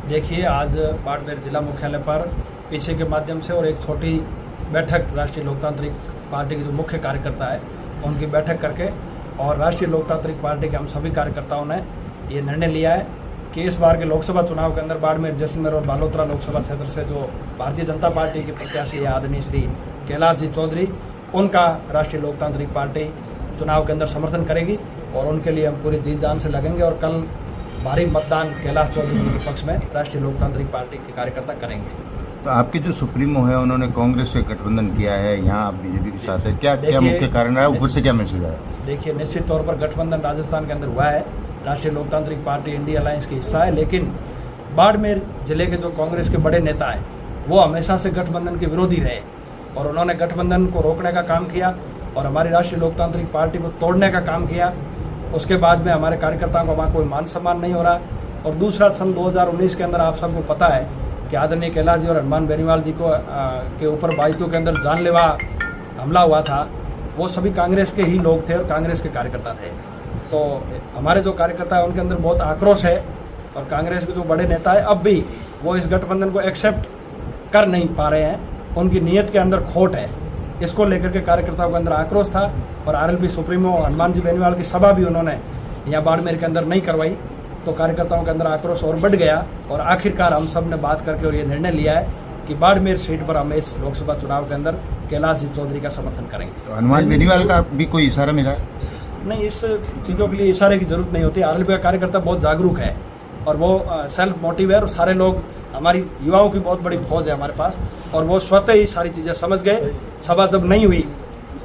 देखिए, आज बाड़मेर जिला मुख्यालय पर पीछे के माध्यम से और एक छोटी बैठक राष्ट्रीय लोकतांत्रिक पार्टी के जो मुख्य कार्यकर्ता है उनकी बैठक करके और राष्ट्रीय लोकतांत्रिक पार्टी के हम सभी कार्यकर्ताओं ने ये निर्णय लिया है कि इस बार के लोकसभा चुनाव के अंदर बाड़मेर, जैसलमेर और बालोतरा लोकसभा क्षेत्र से जो भारतीय जनता पार्टी के प्रत्याशी है आदरणीय श्री कैलाश जी चौधरी, उनका राष्ट्रीय लोकतांत्रिक पार्टी चुनाव के अंदर समर्थन करेगी और उनके लिए हम पूरी जी जान से लगेंगे और कल भारी मतदान कैलाश चौधरी जी के पक्ष में राष्ट्रीय लोकतांत्रिक पार्टी के कार्यकर्ता करेंगे। तो आपके जो सुप्रीमो है उन्होंने कांग्रेस से गठबंधन किया है, यहाँ आप बीजेपी के साथ है, क्या मुख्य कारण है, ऊपर से क्या मैसेज आया? देखिए, निश्चित तौर पर गठबंधन राजस्थान के अंदर हुआ है, राष्ट्रीय लोकतांत्रिक पार्टी इंडिया अलायंस की हिस्सा है, लेकिन बाड़मेर जिले के जो कांग्रेस के बड़े नेता हैं वो हमेशा से गठबंधन के विरोधी रहे और उन्होंने गठबंधन को रोकने का काम किया और हमारी राष्ट्रीय लोकतांत्रिक पार्टी को तोड़ने का काम किया। उसके बाद में हमारे कार्यकर्ताओं को वहाँ कोई मान सम्मान नहीं हो रहा। और दूसरा, सन 2019 के अंदर आप सबको पता है कि आदरणीय कैलाश जी और हनुमान बेनीवाल जी को के ऊपर बाइतों के अंदर जानलेवा हमला हुआ था, वो सभी कांग्रेस के ही लोग थे और कांग्रेस के कार्यकर्ता थे। तो हमारे जो कार्यकर्ता है उनके अंदर बहुत आक्रोश है और कांग्रेस के जो बड़े नेता है अब भी वो इस गठबंधन को एक्सेप्ट कर नहीं पा रहे हैं, उनकी नीयत के अंदर खोट है। इसको लेकर के कार्यकर्ताओं के अंदर आक्रोश था और आरएलपी सुप्रीमो हनुमान जी बेनीवाल की सभा भी उन्होंने यहाँ बाड़मेर के अंदर नहीं करवाई, तो कार्यकर्ताओं के अंदर आक्रोश और बढ़ गया और आखिरकार हम सब ने बात करके और ये निर्णय लिया है कि बाड़मेर सीट पर हम इस लोकसभा चुनाव के अंदर कैलाश जी चौधरी का समर्थन करेंगे। तो हनुमान बेनीवाल का भी कोई इशारा मिला? नहीं, इस चीज़ों के लिए इशारे की जरूरत नहीं होती। आरएलपी का कार्यकर्ता बहुत जागरूक है और वो सेल्फ मोटिव है और सारे लोग, हमारी युवाओं की बहुत बड़ी फौज है हमारे पास और वो स्वतः ही सारी चीज़ें समझ गए। सभा जब नहीं हुई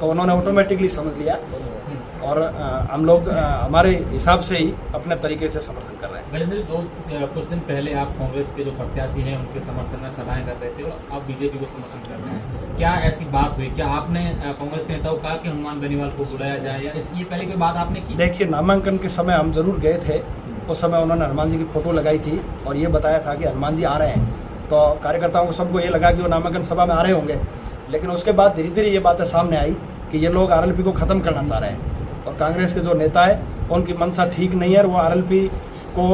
तो उन्होंने ऑटोमेटिकली समझ लिया और हम लोग हमारे हिसाब से ही अपने तरीके से समर्थन कर रहे हैं। गजेंद्र, कुछ दिन पहले आप कांग्रेस के जो प्रत्याशी हैं उनके समर्थन में सभाएं कर रहे थे और आप बीजेपी को समर्थन कर रहे हैं, क्या ऐसी बात हुई? क्या आपने कांग्रेस के नेताओं को कहा कि हनुमान बेनीवाल को बुलाया जाए या इसकी पहले कोई बात आपने की? देखिए, नामांकन के समय हम जरूर गए थे, उस समय उन्होंने हनुमान जी की फोटो लगाई थी और ये बताया था कि हनुमान जी आ रहे हैं, तो कार्यकर्ताओं को सबको ये लगा कि वो नामांकन सभा में आ रहे होंगे। लेकिन उसके बाद धीरे धीरे ये बातें सामने आई कि ये लोग आरएलपी को ख़त्म करना चाह रहे हैं और कांग्रेस के जो नेता है उनकी मंशा ठीक नहीं है और वो आरएलपी को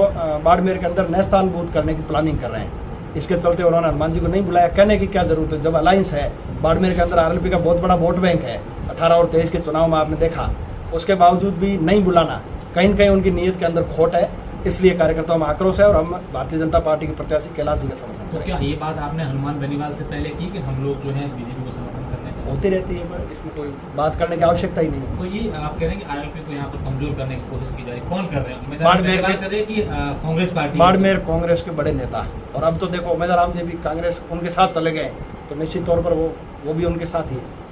बाड़मेर के अंदर नेस्तानबूद करने की प्लानिंग कर रहे हैं। इसके चलते उन्होंने हनुमान जी को नहीं बुलाया। कहने की क्या जरूरत है, जब अलायंस है, बाड़मेर के अंदर आरएलपी का बहुत बड़ा वोट बैंक है, 18 और 23 के चुनाव में आपने देखा, उसके बावजूद भी नहीं बुलाना, कहीं न कहीं उनकी नीयत के अंदर खोट है। इसलिए कार्यकर्ताओं में आक्रोश है और हम भारतीय जनता पार्टी के प्रत्याशी कैलाश जी का समर्थन करेंगे। तो क्या ये बात आपने हनुमान बेनीवाल से पहले की कि हम लोग जो है बीजेपी को समर्थन करने का? होती रहती है, पर इसमें कोई बात करने की आवश्यकता ही नहीं है। तो ये आप कह रहे हैं कि आरएलपी को यहाँ पर कमजोर करने की कोशिश की जा रही है, कौन कर रहे हैं? बाड़मेर कर रहे हैं कि कांग्रेस पार्टी? बाड़मेर कांग्रेस के बड़े नेता, और अब तो देखो उमेदवार राम जी भी कांग्रेस उनके साथ चले गए, तो निश्चित तौर पर वो भी उनके साथ ही है।